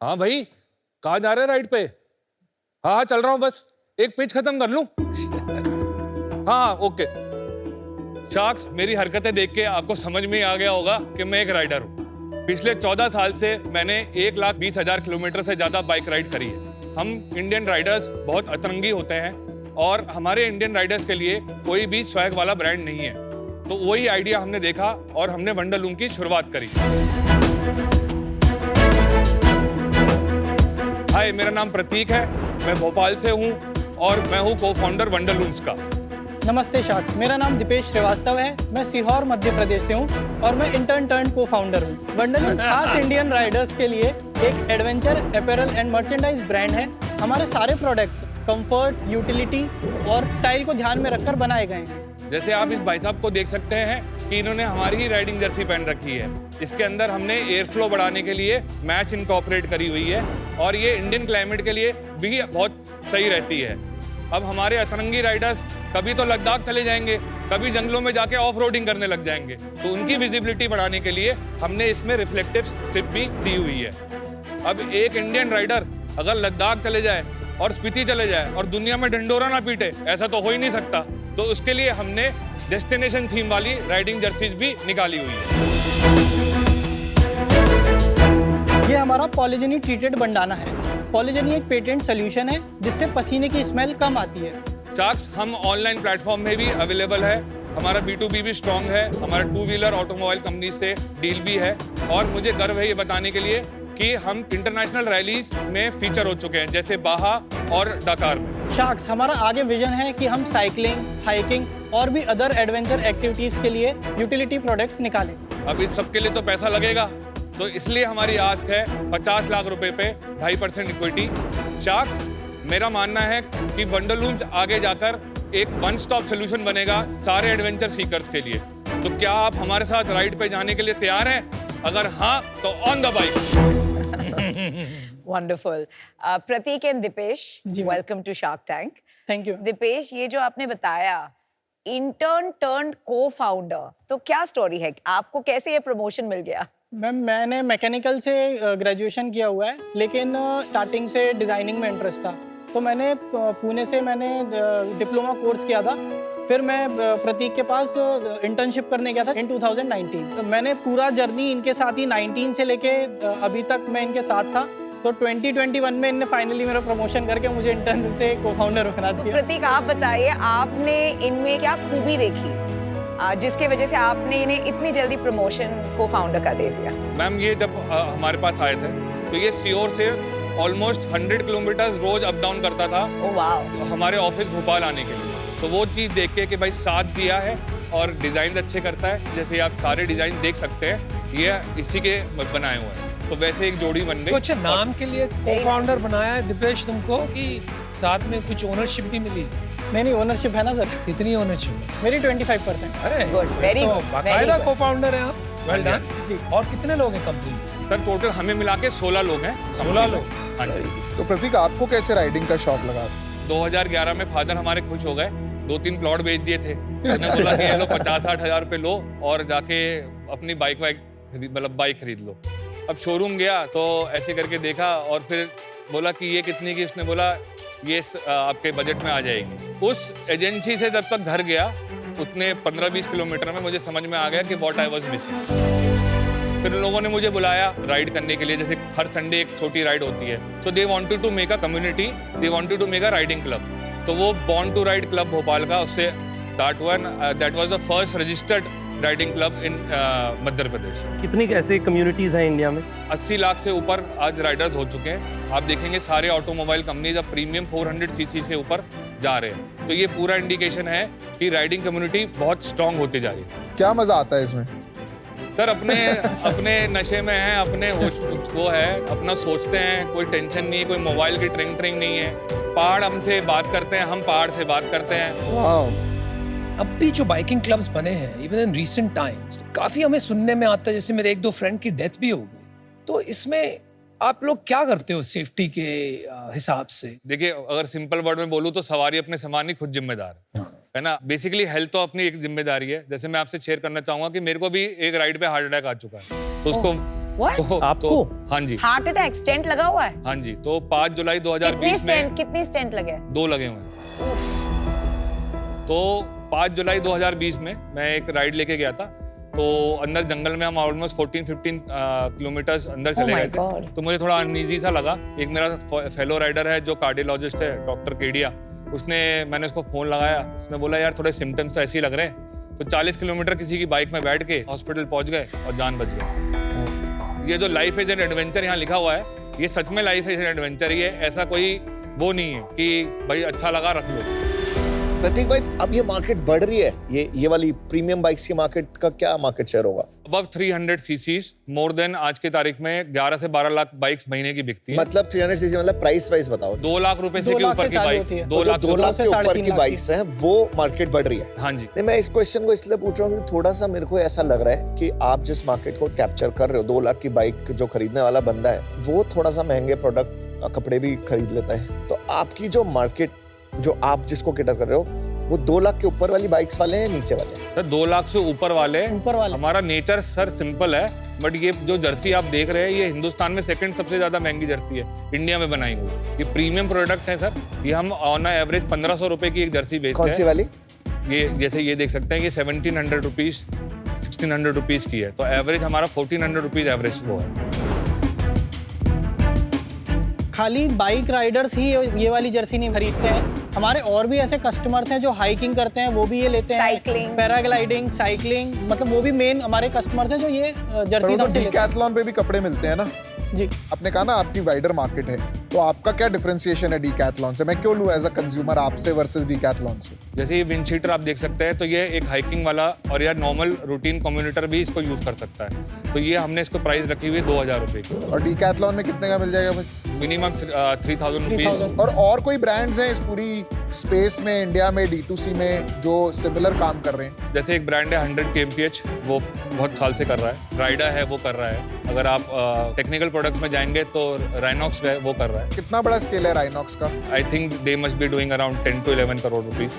हाँ भाई, कहाँ जा रहे हैं राइड पे? हाँ हाँ चल रहा हूँ, बस एक पेज खत्म कर लूं। हाँ हाँ ओके। शार्क्स, मेरी हरकतें देख के आपको समझ में आ गया होगा कि मैं एक राइडर हूँ। पिछले 14 साल से मैंने 1,20,000 किलोमीटर से ज्यादा बाइक राइड करी है। हम इंडियन राइडर्स बहुत अतरंगी होते हैं और हमारे इंडियन राइडर्स के लिए कोई भी स्वैग वाला ब्रांड नहीं है। तो वही आइडिया हमने देखा और हमने वंडरलूम की शुरुआत करी। हाय, मेरा नाम प्रतीक है, मैं भोपाल से हूँ और मैं हूँ को फाउंडर वंडरलूम्स का। नमस्ते शार्क्स, मेरा नाम दीपेश श्रीवास्तव है। मैं सीहोर मध्य प्रदेश से हूँ और मैं इंटर्न टर्न को फाउंडर हूँ। वंडरलूम खास इंडियन राइडर्स के लिए एक adventure apparel and merchandise brand है। हमारे सारे प्रोडक्ट्स कंफर्ट, यूटिलिटी और स्टाइल को ध्यान में रखकर बनाए गए हैं। जैसे आप इस भाई साहब को देख सकते हैं कि इन्होंने हमारी ही राइडिंग जर्सी पहन रखी है। इसके अंदर हमने एयर फ्लो बढ़ाने के लिए मैच इनकॉर्पोरेट करी हुई है और ये इंडियन क्लाइमेट के लिए भी बहुत सही रहती है। अब हमारे अतरंगी राइडर्स कभी तो लद्दाख चले जाएंगे, कभी जंगलों में जाके ऑफ रोडिंग करने लग जाएंगे, तो उनकी विजिबिलिटी बढ़ाने के लिए हमने इसमें रिफ्लेक्टिव स्ट्रिप भी दी हुई है। अब एक इंडियन राइडर अगर लद्दाख चले जाए और स्पीति चले जाए और दुनिया में ढिंडोरा ना पीटे, ऐसा तो हो ही नहीं सकता। तो उसके लिए हमने डेस्टिनेशन थीम वाली राइडिंग जर्सीज भी निकाली हुई है। ये हमारा पॉलीजेनी ट्रीटेड बंडाना है। पॉलीजेनी एक पेटेंट सोल्यूशन है जिससे पसीने की स्मेल कम आती है। शार्क्स, हम ऑनलाइन प्लेटफॉर्म में भी अवेलेबल है। हमारा B2B भी स्ट्रॉन्ग है। हमारा 2 व्हीलर ऑटोमोबाइल कंपनी से डील भी है और मुझे गर्व है ये बताने के लिए कि हम इंटरनेशनल रैलीज में फीचर हो चुके हैं, जैसे बाहा और डकार में। शार्क्स, हमारा आगे विजन है कि हम साइकिलिंग, हाइकिंग और भी अदर एडवेंचर एक्टिविटीज के लिए यूटिलिटी प्रोडक्ट्स निकालें। अब इस सब के लिए तो पैसा लगेगा, तो इसलिए हमारी आस्क है 50 लाख रुपए पे 2.5% इक्विटी। शार्क्स, मेरा मानना है कि वंडरलूम्स आगे जाकर एक वन स्टॉप सोल्यूशन बनेगा सारे एडवेंचर सीकर्स के लिए। तो क्या आप हमारे साथ राइड पे जाने के लिए तैयार हैं? अगर हाँ तो on the bike. Wonderful. Pratik and Dipesh, welcome to Shark Tank. Thank you. Dipesh, ये जो आपने बताया इंटर्न टर्न को-फाउंडर, तो क्या स्टोरी है? आपको कैसे ये प्रमोशन मिल गया? मैम, मैंने मैकेनिकल से ग्रेजुएशन किया हुआ है, लेकिन स्टार्टिंग से डिज़ाइनिंग में इंटरेस्ट था। तो मैंने पुणे से डिप्लोमा कोर्स किया था। फिर मैं प्रतीक के पास इंटर्नशिप करने गया था इन 2019। मैंने पूरा जर्नी इनके साथ ही 19 से लेके अभी तक मैं इनके साथ था। तो 2021 में इनने फाइनली मेरा प्रमोशन करके मुझे इंटर्न से को-फाउंडर बना दिया। प्रतीक, आप बताइए, आपने इनमें क्या खूबी देखी जिसके वजह से आपने इन्हें इतनी जल्दी प्रमोशन को-फाउंडर का दे दिया? मैम, ये जब हमारे पास आए थे तो ये सीहोर से ऑलमोस्ट 100 किलोमीटर रोज अप डाउन करता था। ओह वाह। हमारे ऑफिस भोपाल आने के लिए। तो वो चीज़ देख के कि भाई साथ दिया है और डिज़ाइन अच्छे करता है, जैसे आप सारे डिज़ाइन देख सकते हैं, ये इसी के बनाए हुए हैं। तो वैसे एक जोड़ी बन गई। कुछ नाम के लिए को-फाउंडर बनाया है दिपेश तुमको, कि साथ में कुछ ओनरशिप भी मिली? नहीं, ओनरशिप है ना सर। कितनी ओनरशिप है? मेरी 25%। अरे गुड, वेरी तो गुड, बाकायदा को-फाउंडर हैं आप। वेल डन जी। और कितने लोग हैं कंपनी में? सर टोटल हमें मिला के 16 लोग हैं। 16 लोग। हाँ जी। तो प्रतीक, आपको कैसे राइडिंग का शौक लगा? 2011 में फादर हमारे खुश हो गए, 2-3 प्लॉट बेच दिए थे। उन्होंने बोला कि ये लो 50-60 हज़ार रुपये लो और जाके अपनी बाइक बाइक खरीद लो। अब शोरूम गया तो ऐसे करके देखा और फिर बोला कि ये कितने की? इसने बोला ये आपके बजट में आ जाएगी। उस एजेंसी से जब तक घर गया उतने 15-20 किलोमीटर में मुझे समझ में आ गया कि व्हाट आई वाज मिसिंग। फिर उन लोगों ने मुझे बुलाया राइड करने के लिए, जैसे हर संडे एक छोटी राइड होती है। So they wanted to make a community, they wanted to make a riding club. तो वो born to ride club Bhopal का, उससे that was the first registered riding club in Madhya Pradesh. कितनी ऐसी कम्युनिटीज हैं इंडिया में? 80 लाख से ऊपर आज राइडर्स हो चुके हैं। आप देखेंगे सारे ऑटोमोबाइल कंपनीज अब प्रीमियम 400 सीसी से ऊपर जा रहे हैं। तो ये पूरा इंडिकेशन है कि राइडिंग कम्युनिटी बहुत स्ट्रांग होती जा रही है। क्या मजा आता है इसमें? सर अपने नशे में हैं, अपने होश वो है, अपना सोचते हैं, कोई टेंशन नहीं है, कोई मोबाइल की ट्रिंग नहीं है। पहाड़ हमसे बात करते हैं, हम पहाड़ से बात करते हैं। वाह। अब भी जो बाइकिंग क्लब्स बने हैं इवन इन रीसेंट टाइम्स, काफी हमें सुनने में आता है, जैसे मेरे 1-2 फ्रेंड की डेथ भी हो गई। तो इसमें आप लोग क्या करते हो सेफ्टी के हिसाब से? देखिए, अगर सिंपल वर्ड में बोलूँ तो सवारी अपने सामान ही खुद जिम्मेदार है ना। बेसिकली हेल्थ तो अपनी एक जिम्मेदारी है। जैसे मैं आपसे शेयर करना चाहूंगा कि मेरे को भी एक राइड पे हार्ट अटैक आ चुका है, तो उसको What? आपको? हाँ जी, हार्ट अटैक स्टेंट लगा हुआ है? हाँ जी। तो 5 जुलाई 2020 में कितने स्टेंट लगे हैं? 2 लगे हुए हैं। तो 5 जुलाई 2020 में मैं एक राइड लेके गया था। तो अंदर जंगल में हम ऑलमोस्ट 14-15 किलोमीटर अंदर Oh चले my गए थे। God. तो मुझे थोड़ा अनईजी सा लगा। एक मेरा फेलो राइडर है जो कार्डियोलॉजिस्ट है, डॉक्टर केडिया, मैंने उसको फोन लगाया। उसने बोला यार थोड़े सिम्टम्स तो ऐसे ही लग रहे हैं। तो 40 किलोमीटर किसी की बाइक में बैठ के हॉस्पिटल पहुंच गए और जान बच गई। ये जो लाइफ इज एन एडवेंचर यहाँ लिखा हुआ है, ये सच में लाइफ इज एन एडवेंचर ही है। ऐसा कोई वो नहीं है कि भाई अच्छा लगा रख लो। प्रतीक भाई, अब ये मार्केट बढ़ रही है, ये वाली प्रीमियम बाइक्स की मार्केट का क्या मार्केट शेयर होगा? अबव 300 सीसीज मोर देन आज की तारीख में 11 से 12 लाख बाइक्स महीने की बिकती है। मतलब 300 सीसी मतलब प्राइस वाइज बताओ। 2 लाख रुपए से 2 के लाख ऊपर से की चालू बाइक, होती है। 2 तो लाख जो 2 लाख से के ऊपर 3.5 की लाख बाइक्स हैं वो मार्केट बढ़ रही है। हाँ जी। नहीं, मैं इस क्वेश्चन को इसलिए पूछ रहा हूँ कि थोड़ा सा मेरे को ऐसा लग रहा है कि आप जिस मार्केट को कैप्चर कर रहे हो, 2 लाख की बाइक जो खरीदने वाला बंदा है वो थोड़ा सा महंगे प्रोडक्ट कपड़े भी खरीद लेता है। तो आपकी जो मार्केट जो आप जिसको कैटर कर रहे हो वो 2 लाख के ऊपर वाली बाइक्स वाले हैं, नीचे वाले? सर 2 लाख से ऊपर वाले ऊपर हमारा नेचर सर सिंपल है। बट ये जो जर्सी आप देख रहे हैं, ये हिंदुस्तान में सेकंड सबसे ज्यादा महंगी जर्सी है इंडिया में बनाई हुई। ये प्रीमियम प्रोडक्ट है सर। ये हम ऑन एवरेज 1500 रुपए की एक जर्सी बेचते हैं। कौन सी वाली? ये जैसे ये देख सकते हैं कि 1700 रुपीज 1600 रुपीज की है। तो एवरेज हमारा 1400 रुपीज एवरेज वो है। खाली बाइक राइडर्स ही ये वाली जर्सी नहीं खरीदते हैं। हमारे और भी ऐसे कस्टमर्स हैं जो हाइकिंग करते हैं, वो भी ये लेते हैं। साइकिलिंग, पैराग्लाइडिंग, साइकिलिंग, मतलब वो भी मेन हमारे कस्टमर्स हैं जो ये जर्सी तो हमसे लेते हैं। डीकैथलॉन पे भी कपड़े मिलते हैं ना? जी। आपने कहा ना आपकी वाइडर मार्केट है, तो आपका क्या डिफरेंशिएशन है डीकैथलॉन से? मैं क्यों लूं एज अ कंज्यूमर आपसे वर्सेस डीकैथलॉन से? जैसे ये विंड शीटर आप देख सकते हैं, तो ये एक हाइकिंग वाला और या नॉर्मल रूटीन कम्युनिटर भी इसको यूज कर सकता है। तो ये हमने इसको प्राइस रखी हुई है 2000 रुपए की। और डीकैथलॉन में कितने का मिल जाएगा भाई? Minimum 3000 rupees. 3000। और कोई ब्रांड्स हैं इस पूरी स्पेस में, इंडिया में D2C में जो सिमिलर काम कर रहे हैं? जैसे एक ब्रांड है 100 kmph, वो बहुत साल से कर रहा है। राइडा है, वो कर रहा है। अगर आप टेक्निकल प्रोडक्ट्स में जाएंगे तो राइनॉक्स है, वो कर रहा है। कितना बड़ा स्केल है राइनॉक्स का? I think they must be doing around 10 to 11 crore rupees.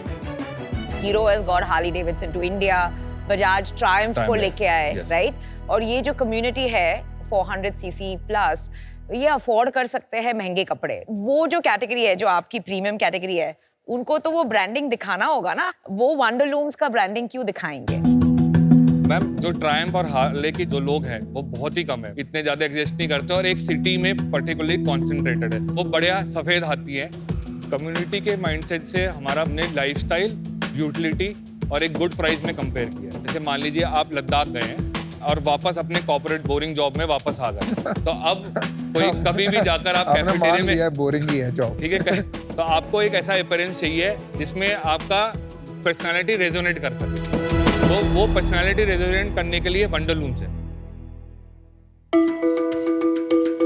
Hero has got Harley Davidson to India, Bajaj Triumph को लेके आए, yes. राइट? और ये जो कम्युनिटी है 400 सीसी प्लस, ये अफोर्ड कर सकते हैं महंगे कपड़े। वो जो कैटेगरी है, जो आपकी प्रीमियम कैटेगरी है, उनको तो वो ब्रांडिंग दिखाना होगा ना। वो वंडरलूम्स का ब्रांडिंग क्यों दिखाएंगे? मैम, जो ट्रायम्फ और हार्ले के जो लोग हैं वो बहुत ही कम है, इतने ज्यादा एग्जिस्ट नहीं करते और एक सिटी में पर्टिकुलरली कॉन्सेंट्रेटेड है। वो बढ़िया सफेद हाथी है। कम्युनिटी के माइंडसेट से हमारा अपने लाइफस्टाइल, यूटिलिटी और एक गुड प्राइस में कंपेयर किया। जैसे मान लीजिए आप लद्दाख गए हैं और वापस अपने कॉर्पोरेट बोरिंग जॉब में वापस आ गए, तो अब कोई कभी भी जाकर आप आपने कैफेटेरिया मान में, लिया बोरिंग ही है जॉब, ठीक है, तो आपको एक ऐसा अपीयरेंस चाहिए जिसमें आपका पर्सनालिटी रेजोनेट कर सके। तो वो पर्सनालिटी रेजोनेट करने के लिए वंडरलूम से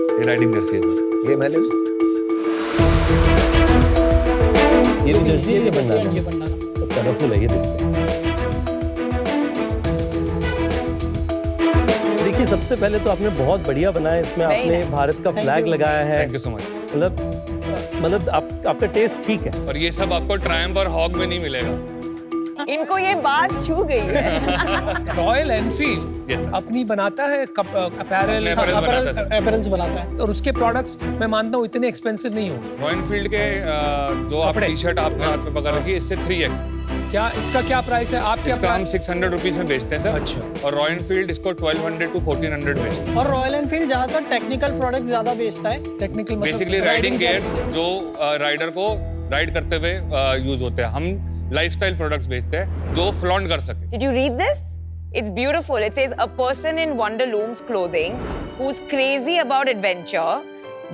ये राइडिंग जर्सी है सर। ये मैंने ये भी जर्सी है, ये बंगाल ये बंगाल। तो कलरफुल है, ये देखते हैं। देखिए, सबसे पहले तो आपने बहुत बढ़िया बनाया। इसमें Very आपने nice. भारत का Thank फ्लैग you. लगाया है। Thank you so much. मतलब आपका टेस्ट ठीक है। और ये सब आपको ट्रायम्फ और हॉग में नहीं मिलेगा। इनको ये बात छू गई है। Royal Enfield Yes. अपनी बनाता है अपैरल अपने apparel बनाता है सर। अपैरल्स बनाता है। और उसके प्रोडक्ट्स मैं मानता हूँ इतने एक्सपेंसिव नहीं होंगे। रॉयल फील्ड के जो आप कपड़े। टी शर्ट आपने हाथ में पकड़ रखी है, इससे 3x। क्या इसका क्या प्राइस है? आप क्या इसका हम प्राइस? 600 रुपीज में बेचते हैं सर। अच्छा। और रॉयल फील्ड इसको 1200 to 1400 बेचते हैं। और रॉयल एनफील्ड ज्यादातर टेक्निकल प्रोडक्ट ज्यादा बेचता है। टेक्निकल बेसिकली मतलब राइडिंग riding गियर जो राइडर को राइड करते हुए यूज होते हैं। हम लाइफस्टाइल प्रोडक्ट्स बेचते हैं जो फ्लॉन्ट कर सके। Did you read this? It's beautiful. It says a person in Wonderloom's clothing who's crazy about adventure,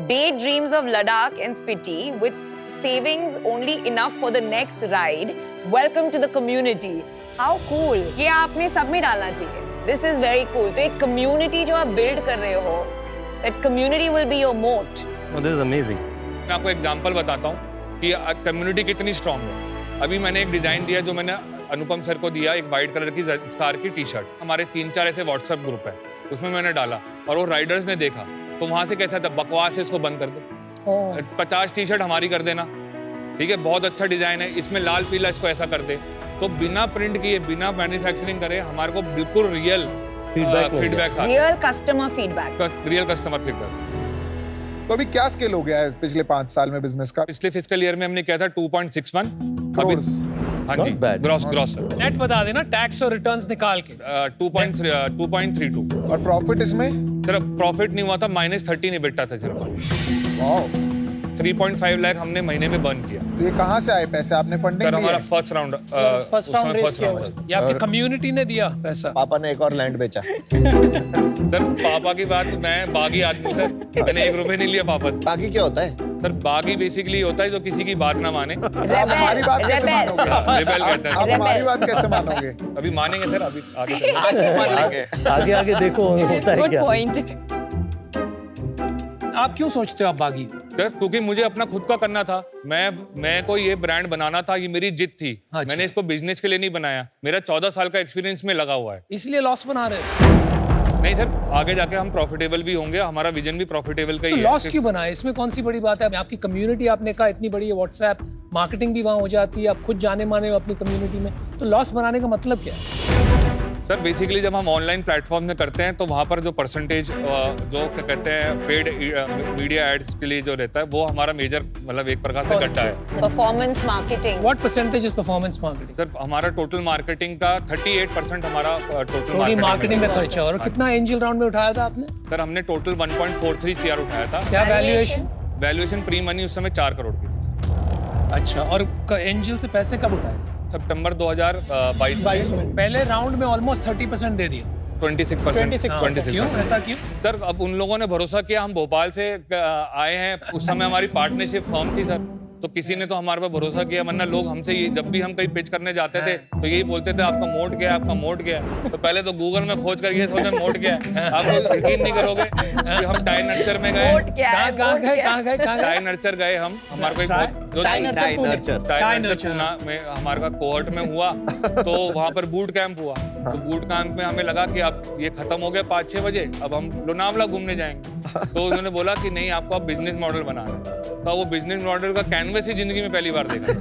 daydreams of Ladakh and Spiti with savings only enough for the next ride. Welcome to the community. How cool! ये आपने सब में डालना चाहिए. This is very cool. तो एक community जो आप build कर रहे हो, that community will be your moat. Oh, this is amazing. मैं आपको एग्जांपल बताता हूँ कि कम्युनिटी कितनी स्ट्रांग है। अभी मैंने एक डिजाइन दिया जो मैंने अनुपम सर को दिया, एक वाइट कलर की स्कार की टी शर्ट। हमारे 3-4 ऐसे व्हाट्सएप ग्रुप है, उसमें मैंने डाला और वो राइडर्स ने देखा तो वहां से कैसा था, बकवास है, इसको बंद कर दो। 50 टी शर्ट हमारी कर देना, ठीक है, बहुत अच्छा डिजाइन है, इसमें लाल पीला, इसको ऐसा कर दे। तो बिना प्रिंट किए, बिना मैन्युफैक्चरिंग करे, हमारे को बिल्कुल real feedback feedback Real customer feedback. Real customer feedback. तो अभी क्या स्केल हो गया है पिछले 5 साल में बिजनेस का? पिछले फिस्कल ईयर में हमने किया था 2.61 Crores. हाँ जी, Not bad. ग्रॉस नेट बता देना, टैक्स और रिटर्न्स निकाल के। 2.32। और प्रॉफिट इसमें? सिर्फ प्रॉफिट नहीं हुआ था, -13 इबिटा था सिर्फ। वाओ। 3.5 लाख हमने महीने में बर्न किया। तो ये कहाँ से आए पैसे? आपने फंडिंग सर ली हमारा है? First round first round race किया हुआ है। ये आपकी कम्युनिटी ने दिया पैसा? पापा ने एक और लैंड बेचा। सर पापा की बात, मैं बागी आदमी सर, मैंने 1 रुपए नहीं लिया पापा से। बाकी क्या होता है? सर बागी बेसिकली होता है जो किसी की बात ना माने। आप हमारी बात कैसे Rebel. मानोगे? रिबेल कहते आप हैं। हमारी बात कैसे मानोगे? अभी मानेंगे सर, अभी आगे चलेंगे। आगे आगे देखो होता है Good क्या। point. आप क्यों सोचते हो आप बागी? सर क्योंकि मुझे अपना खुद का करना था। मैं को ये ब्रांड बनाना था, ये मेरी जिद थी। अच्छा। मैंने इसको बिजनेस के लिए नहीं बनाया। मेरा 14 साल का एक्सपीरियंस में लगा हुआ है। इसलिए लॉस बना रहे हो? नहीं सर, आगे जाके हम प्रॉफिटेबल भी होंगे, हमारा विजन भी प्रॉफिटेबल का तो ही है। लॉस क्यों बनाए? इसमें कौन सी बड़ी बात है? आपकी कम्युनिटी आपने कहा इतनी बड़ी है, व्हाट्सएप मार्केटिंग भी वहाँ हो जाती है, आप खुद जाने माने हो अपनी कम्युनिटी में, तो लॉस बनाने का मतलब क्या है? सर बेसिकली जब हम ऑनलाइन प्लेटफॉर्म में करते हैं तो वहाँ पर जो परसेंटेज जो क्या कहते हैं पेड मीडिया एड्स के लिए जो रहता है वो हमारा मेजर मतलब एक प्रकार से घटा है। Performance marketing. What percentage is performance marketing? Sir हमारा टोटल मार्केटिंग का 38% हमारा टोटल टोटल मार्केटिंग में खर्चा। और कितना एंजल राउंड में उठाया था आपने? सर हमने टोटल 1.43 CR उठाया था। क्या वैल्यूएशन? वैल्यूएशन प्री मनी उस समय 4 करोड़ की थी। अच्छा, और एंजल से पैसे कब उठाए थे? सितंबर 2022 में पहले राउंड में ऑलमोस्ट 30% दे दिया। 26%। क्यों ऐसा क्यों? सर अब उन लोगों ने भरोसा किया, हम भोपाल से आए हैं, उस समय हमारी पार्टनरशिप फर्म थी सर, तो किसी ने तो हमारे पे भरोसा किया। वरना लोग हमसे जब भी हम कहीं पिच करने जाते थे तो यही बोलते थे आपका मोड क्या है, आपका मोड क्या है। तो पहले तो गूगल में खोज कर ये सोचे मोड क्या है। आप लोग यकीन नहीं करोगे कि हम टाई नर्चर में गए। Vote क्या है? कहाँ Vote क्या है? कहाँ गए? टाई नर्चर गए हम, हमारे को एक जो tie nurture. Tie nurture Poona में हमारे का कोहर्ट में हुआ। तो वहाँ पर बूट कैंप हुआ। तो बूट कैंप में हमें लगा कि अब ये खत्म हो गया 5-6 बजे, अब हम लोनावला घूमने जाएंगे। तो उन्होंने बोला कि नहीं, आपको अब बिजनेस मॉडल बनाना है। तो वो बिजनेस मॉडल का कैनवस ही जिंदगी में पहली बार देखा।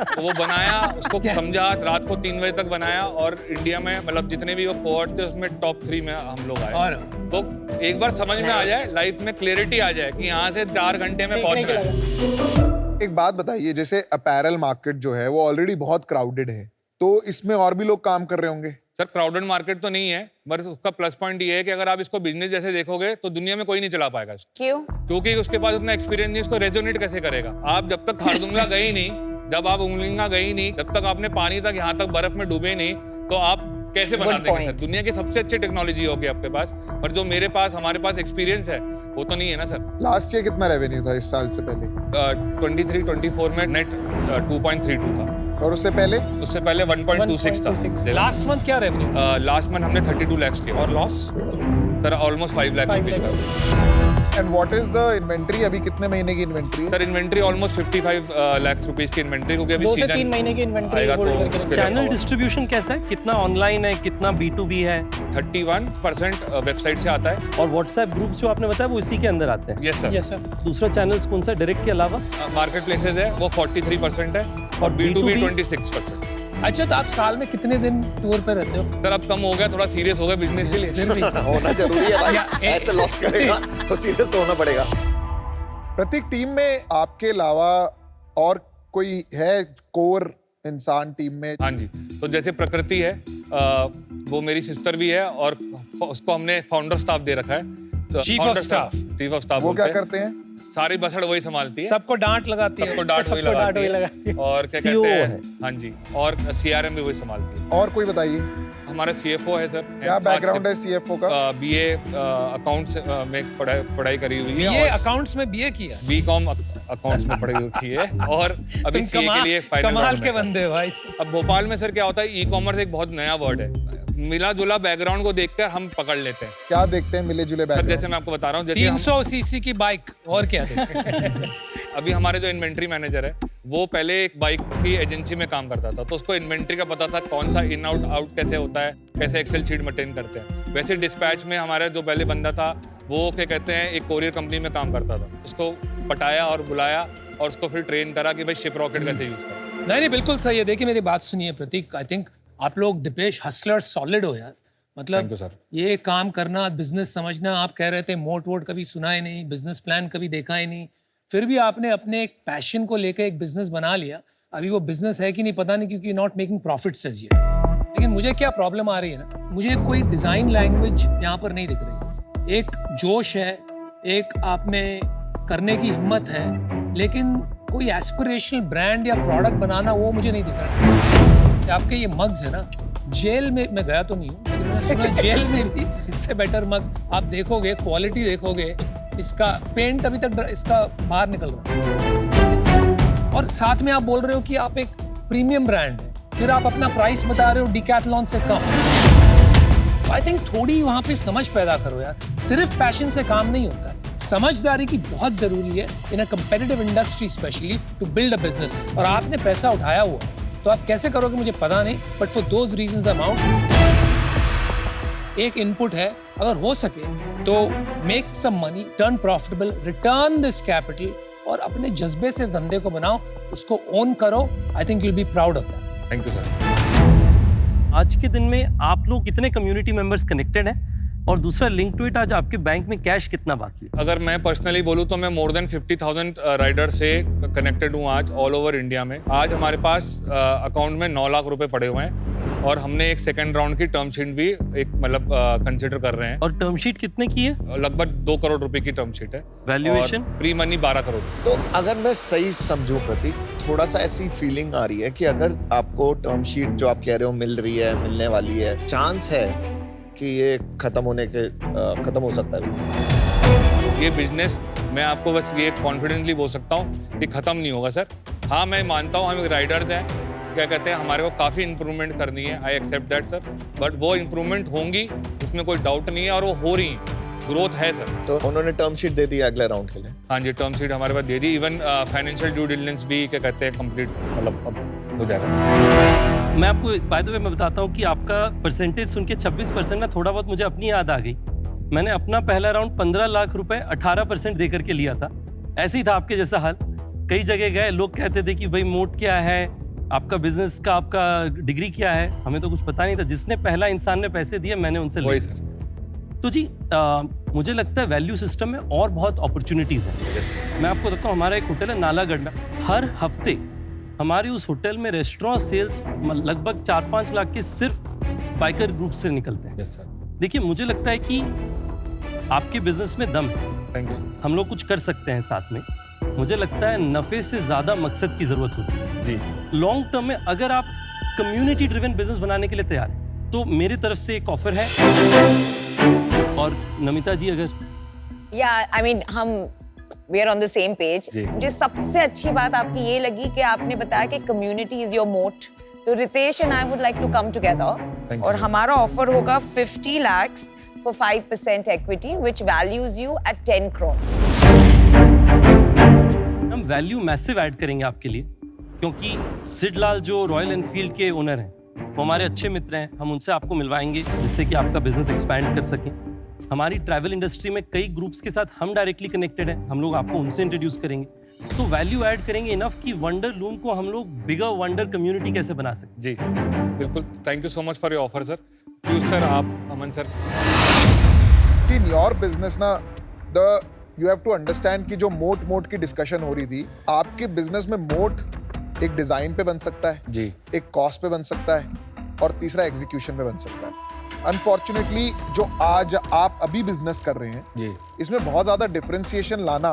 तो वो बनाया, उसको समझा, रात को 3 बजे तक बनाया और इंडिया में मतलब जितने भी वो कोहर्ट थे उसमें टॉप 3 में हम लोग आए। और तो एक बार समझ में आ जाए, लाइफ में क्लैरिटी आ जाए कि यहाँ से 4 घंटे में पहुंच गए। एक बात बताइए, जैसे अपैरल मार्केट जो है वो ऑलरेडी बहुत क्राउडेड है, तो इसमें और भी लोग काम कर रहे होंगे? सर क्राउडेड मार्केट तो नहीं है, बस उसका प्लस पॉइंट ये है कि अगर आप इसको बिजनेस जैसे देखोगे तो दुनिया में कोई नहीं चला पाएगा इसको। क्यों? क्योंकि उसके पास उतना एक्सपीरियंस नहीं, इसको रेजोनेट कैसे करेगा। आप जब तक खारदुंगला गए ही नहीं, जब आप उंगलिंगा गए ही नहीं, जब तक आपने पानी तक यहाँ तक बर्फ में डूबे नहीं, तो आप कैसे बना देंगे सर? दुनिया की सबसे अच्छी टेक्नोलॉजी होगी आपके पास, पर जो मेरे पास हमारे पास एक्सपीरियंस है वो तो नहीं है ना सर। लास्ट ईयर कितना रेवेन्यू था इस साल से पहले? 23-24 में नेट 2.32 था और उससे पहले? उससे पहले 1.26 था। लास्ट मंथ क्या रेवेन्यू? लास्ट मंथ हमने 32 लाख के और loss? Sir almost 5 lakh 5 rupees lakhs। And what is the inventory? अभी कितने महीने की इन्वेंट्री है? Sir inventory almost 55 lakh rupees की इन्वेंट्री, क्योंकि अभी 2 से सीजन 3 महीने की इन्वेंट्री आएगा होल्ड तो करके उसके रखा लिए- चैनल डिस्ट्रीब्यूशन कैसा है? कितना ऑनलाइन है, कितना B2B है? 31% वेबसाइट से आता है। और व्हाट्सएप ग्रुप जो आपने बताया वो इसी के अंदर आते हैं? Yes sir. Yes sir. दूसरा चैनल्स कौन सा डायरेक्ट के अलावा? मार्केट प्लेसेज है वो 43% है और B2B 26%। अच्छा, तो आप साल में कितने दिन टूर पे रहते हो? सर अब कम हो गया, थोड़ा सीरियस हो गया बिजनेस के लिए। फिर भी होना जरूरी है भाई, ऐसे लॉस करेगा तो सीरियस तो होना पड़ेगा। प्रतीक, टीम में आपके अलावा और कोई है कोर इंसान टीम में? हाँ जी, तो जैसे प्रकृति है, वो मेरी सिस्टर भी है और उसको हमने फाउंडर स्टाफ दे रखा है। Chief of staff। Chief of staff वो क्या करते हैं? सारी बसड़ वही संभालती है, सबको डांट लगाती है। सबको डांट वही सबको डांट लगाती वही है लगाती है। और क्या CEO कहते हैं है। हाँ जी, और CRM भी वही संभालती है। और कोई बताइए, हमारा CFO है सर। क्या बैकग्राउंड है CFO का? BA अकाउंट्स में पढ़ाई करी हुई है। ये और अकाउंट्स में BA किया? BCom अकाउंट्स में पढ़ाई हुई है और अभी तुम CA के लिए फाइनल कमाल के बंदे हो भाई। अब भोपाल में सर क्या होता है, ई-कॉमर्स एक बहुत नया वर्ड है। मिला जुला बैकग्राउंड को देखकर हम पकड़ लेते हैं। क्या देखते हैं मिले जुले सर जैसे बैकग्राउंड? मैं आपको बता रहा हूँ, जैसे 300 सीसी की बाइक और क्या देखते? अभी हमारे जो इन्वेंट्री मैनेजर है वो पहले एक बाइक की एजेंसी में काम करता था, तो उसको इन्वेंट्री का पता था, कौन सा इन आउट कैसे होता है, कैसे एक्सेल शीट मेंटेन करते हैं। वैसे डिस्पैच में हमारा जो पहले बंदा था वो क्या कहते हैं एक कोरियर कंपनी में काम करता था। उसको पटाया और बुलाया और उसको फिर ट्रेन करा कि भाई शिप रॉकेट कैसे यूज करें। नहीं, बिल्कुल सही है। देखिए मेरी बात सुनिए प्रतीक, आई थिंक आप लोग दीपेश हसलर सॉलिड हो यार। मतलब थैंक यू सर। ये काम करना, बिजनेस समझना, आप कह रहे थे मोट वोट कभी सुना ही नहीं, बिजनेस प्लान कभी देखा ही नहीं, फिर भी आपने अपने एक पैशन को लेकर एक बिजनेस बना लिया। अभी वो बिजनेस है कि नहीं पता नहीं, क्योंकि not making profits as yet. लेकिन मुझे क्या प्रॉब्लम आ रही है ना, मुझे कोई डिजाइन लैंग्वेज यहाँ पर नहीं दिख रही है। एक जोश है, एक आप में करने की हिम्मत है, लेकिन कोई एस्पिरेशनल ब्रांड या प्रोडक्ट बनाना वो मुझे नहीं दिख रहा। आपके ये मग्स है ना, जेल में मैं गया तो नहीं हूँ, लेकिन मैंने सुना जेल में भी इससे बेटर मग्स आप देखोगे, क्वालिटी देखोगे, इसका पेंट अभी तक इसका बाहर निकल रहा है। और साथ में आप बोल रहे हो कि आप एक प्रीमियम ब्रांड है, फिर आप अपना प्राइस बता रहे हो डिकैथलॉन से कम। आई थिंक थोड़ी वहां पे समझ पैदा करो यार, सिर्फ पैशन से काम नहीं होता है, समझदारी की बहुत जरूरी है in a competitive industry specially to build a business. और आपने पैसा उठाया हुआ है, तो आप कैसे करोगे मुझे पता नहीं, but for those reasons amount एक इनपुट है, अगर हो सके तो make some money, turn profitable, return this capital और अपने जज्बे से धंधे को बनाओ, उसको ओन करो। I think you will be proud of that. Thank you sir. आज के दिन में आप लोग कितने कम्युनिटी मेंबर्स कनेक्टेड हैं, और दूसरा लिंक टू इट, आज आपके बैंक में कैश कितना बाकी है? अगर मैं पर्सनली बोलूँ तो मैं मोर देन 50,000 राइडर से कनेक्टेड हूँ आज ऑल ओवर इंडिया में। आज हमारे पास अकाउंट में 9 लाख रुपए पड़े हुए हैं, और हमने एक सेकंड राउंड की टर्म शीट भी एक मतलब कंसिडर कर रहे हैं। और टर्म शीट कितने की है? लगभग 2 करोड़ रुपए की टर्म शीट है। वैल्यूएशन? Pre money 12 crore. तो अगर मैं सही समझूं प्रतीक, थोड़ा सा ऐसी फीलिंग आ रही है कि अगर आपको टर्म शीट जो आप कह रहे हो मिल रही है, मिलने वाली है, चांस है कि ये खत्म हो सकता है ये बिजनेस, मैं आपको बस ये कॉन्फिडेंटली बोल सकता हूँ कि खत्म नहीं होगा सर। हाँ, मैं मानता हूँ हम एक राइडर्स हैं, क्या कहते हैं, हमारे को काफ़ी इंप्रूवमेंट करनी है, I accept that sir, but वो इंप्रूवमेंट होंगी, उसमें कोई डाउट नहीं है, और वो हो रही है, ग्रोथ है सर। तो उन्होंने टर्म शीट दे दी अगले राउंड के लिए? हाँ जी, टर्म शीट हमारे पास दे दी, इवन फाइनेंशियल ड्यू डिलिजेंस भी क्या कहते हैं कंप्लीट मतलब अब हो जाएगा। मैं आपको बाय द वे मैं बताता हूँ कि आपका परसेंटेज सुन के 26% ना थोड़ा बहुत मुझे अपनी याद आ गई। मैंने अपना पहला राउंड 15 लाख रुपए 18% दे करके लिया था। ऐसे ही था आपके जैसा हाल। कई जगह गए, लोग कहते थे कि भाई मोट क्या है, आपका बिजनेस का, आपका डिग्री क्या है, हमें तो कुछ पता नहीं था। जिसने पहला इंसान ने पैसे दिए, मैंने उनसे लिए। तो जी मुझे लगता है वैल्यू सिस्टम में और बहुत अपॉर्चुनिटीज हैं। मैं आपको बताता हूँ, हमारा एक होटल है नालागढ़ में, हर हफ्ते हमारे उस होटल में रेस्टोरेंट सेल्स लगभग 4-5 लाख के सिर्फ बाइकर ग्रुप से निकलते हैं। देखिए, मुझे लगता है कि आपके बिजनेस में दम है। Thank you. हम लोग कुछ कर सकते हैं साथ में। मुझे लगता है नफे से ज्यादा मकसद की जरूरत होती है जी। लॉन्ग टर्म में अगर आप कम्युनिटी ड्रिवन बिजनेस बनाने के लिए तैयार हैं, तो मेरी तरफ से एक ऑफर है। और नमिता जी अगर आई मीन हम we are on the same page. मुझे सबसे अच्छी बात आपकी ये लगी कि आपने बताया कि कम्युनिटी इज योर मोट। तो Ritesh and I would like to come together, और हमारा ऑफर होगा 50 lakhs for 5% equity which values you at 10 crores। हम वैल्यू मैसिव ऐड करेंगे आपके लिए, क्योंकि सिड लाल जो रॉयल एनफील्ड के ओनर हैं, वो हमारे अच्छे मित्र हैं। हम उनसे आपको मिलवाएंगे जिससे कि आपका बिजनेस एक्सपैंड कर सकें। हमारी ट्रैवल इंडस्ट्री में कई ग्रुप्स के साथ हम डायरेक्टली कनेक्टेड हैं, हम लोग आपको उनसे इंट्रोड्यूस करेंगे। तो वैल्यू ऐड करेंगे इनफ कि वंडर लूम को हम लोग बिगर वंडर कम्युनिटी कैसे बना सकें। जी बिल्कुल, thank you so much for your offer sir. Please sir, आप Aman sir. See in your business ना, यू हैव टू अंडरस्टैंड कि जो मोट की डिस्कशन हो रही थी, आपके बिजनेस में मोट एक डिजाइन पे बन सकता है जी, एक कॉस्ट पे बन सकता है, और तीसरा एग्जीक्यूशन पे बन सकता है। अनफॉर्चुनेटली जो आज आप अभी बिजनेस कर रहे हैं जी, इसमें बहुत ज्यादा डिफरेंशिएशन लाना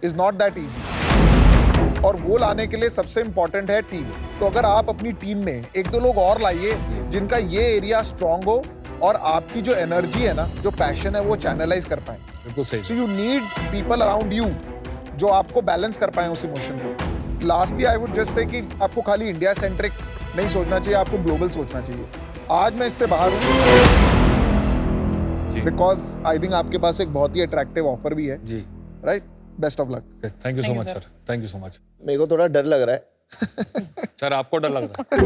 इज नॉट दैट इजी, और वो लाने के लिए सबसे इंपॉर्टेंट है टीम। तो अगर आप अपनी टीम में 1-2 लोग और लाइए जिनका ये एरिया स्ट्रांग हो, और आपकी जो एनर्जी है ना, जो पैशन है, वो चैनलाइज कर पाए। बिल्कुल सही। So you need people around you जो आपको बैलेंस कर पाए उस इमोशन को। Lastly I would just say कि आपको खाली इंडिया सेंट्रिक नहीं सोचना चाहिए, आपको ग्लोबल सोचना चाहिए। आज मैं इससे बाहर हूँ बिकॉज आई थिंक आपके पास एक बहुत ही अट्रैक्टिव ऑफर भी है जी। Right, best of luck. Thank you so much sir, thank you so much. मेरे को थोड़ा डर लग रहा है। सर आपको डर लग रहा है?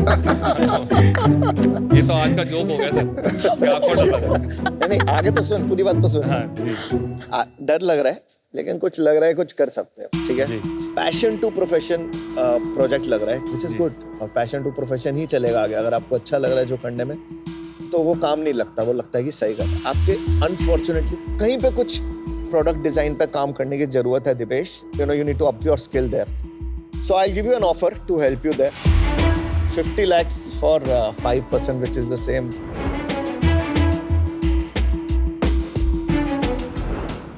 ये तो आज का जोक हो गया सर कि आपको डर लग रहा है। नहीं, आगे तो सुन, पूरी बात तो सुन। हाँ जी। डर लग रहा है, लेकिन कुछ लग रहा है, कुछ कर सकते हैं, ठीक है। पैशन टू प्रोफेशन प्रोजेक्ट लग रहा है, विच इज गुड, और पैशन टू प्रोफेशन ही चलेगा आगे। अगर आपको अच्छा लग रहा है जो करने में, तो वो काम नहीं लगता, वो लगता है कि सही कर। आपके अनफॉर्चुनेटली कहीं पे कुछ प्रोडक्ट डिजाइन पे काम करने की जरूरत है Dipesh, you know, you need to up your skill there. So I give you an offer to help you there, 50 lakhs for 5%, which is the same.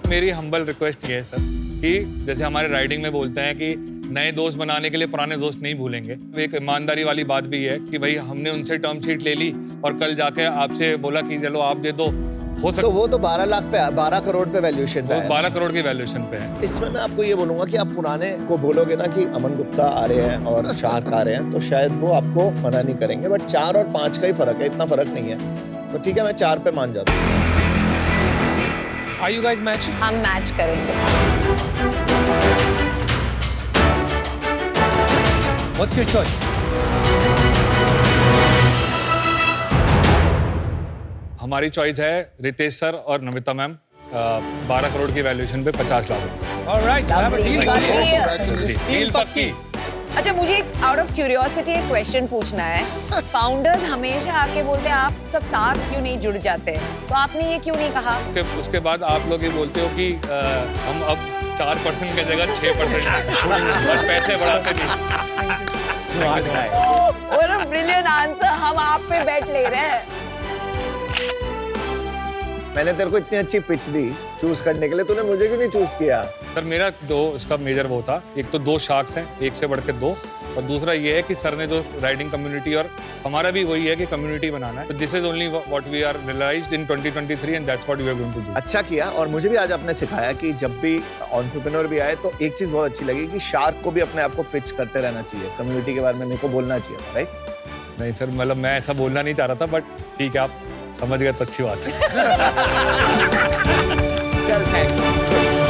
मेरी हम्बल रिक्वेस्ट ये है सर कि जैसे हमारे राइडिंग में बोलते हैं कि नए दोस्त बनाने के लिए पुराने दोस्त नहीं भूलेंगे, एक ईमानदारी वाली बात भी है कि भाई हमने उनसे टर्म शीट ले ली और कल जाके आपसे बोला कि चलो आप दे दो, हो सकता तो वो तो 12 लाख पे, 12 करोड़ पे वैल्यूएशन पे है। 12 करोड़ की वैल्यूएशन पे है। इसमें मैं आपको ये बोलूंगा कि आप पुराने को बोलोगे ना कि अमन गुप्ता आ रहे हैं और शार्क आ रहे हैं, तो शायद वो आपको मना नहीं करेंगे, बट 4 और 5 का ही फर्क है, इतना फर्क नहीं है। तो ठीक है, मैं 4 पे मान जाता हूँ। Are you guys matching? हम मैच करेंगे। What's your choice? हमारी चॉइस है रितेश सर और नमिता मैम, 12 करोड़ की वैल्यूएशन पे 50 लाख रुपए। All right, I have a deal for you. Deal पक्की। अच्छा, मुझे आउट ऑफ क्यूरियोसिटी एक क्वेश्चन पूछना है। फाउंडर्स हमेशा आके बोलते हैं आप सब साथ क्यों नहीं जुड़ जाते, तो आपने ये क्यों नहीं कहा? उसके बाद आप लोग ये बोलते हो कि हम अब 4% की जगह 6% बस पैसे बढ़ाते नहीं। Smart guy. What a brilliant answer, हम आप पे बेट ले रहे हैं। मैंने तेरे को इतनी अच्छी पिच दी चूज करने के लिए, तूने मुझे क्यों नहीं चूज किया? सर मेरा दो इसका मेजर वो था, एक तो 2 शार्क्स हैं, एक से बढ़ के 2, और दूसरा ये है कि सर ने जो राइडिंग कम्युनिटी, और हमारा भी वही है कि कम्युनिटी बनाना है, this is only what we are realized in 2023 and that's what we are going to do. अच्छा किया, और मुझे भी आज आपने सिखाया कि जब भी एंटरप्रेन्योर भी आए तो एक चीज बहुत अच्छी लगी कि शार्क को भी अपने आप को पिच करते रहना चाहिए, कम्युनिटी के बारे में मेरे को बोलना चाहिए, राइट? नहीं सर, मतलब मैं ऐसा बोलना नहीं चाह रहा था, बट ठीक है, आप समझ गए तो अच्छी बात है। चल, थैंक्स।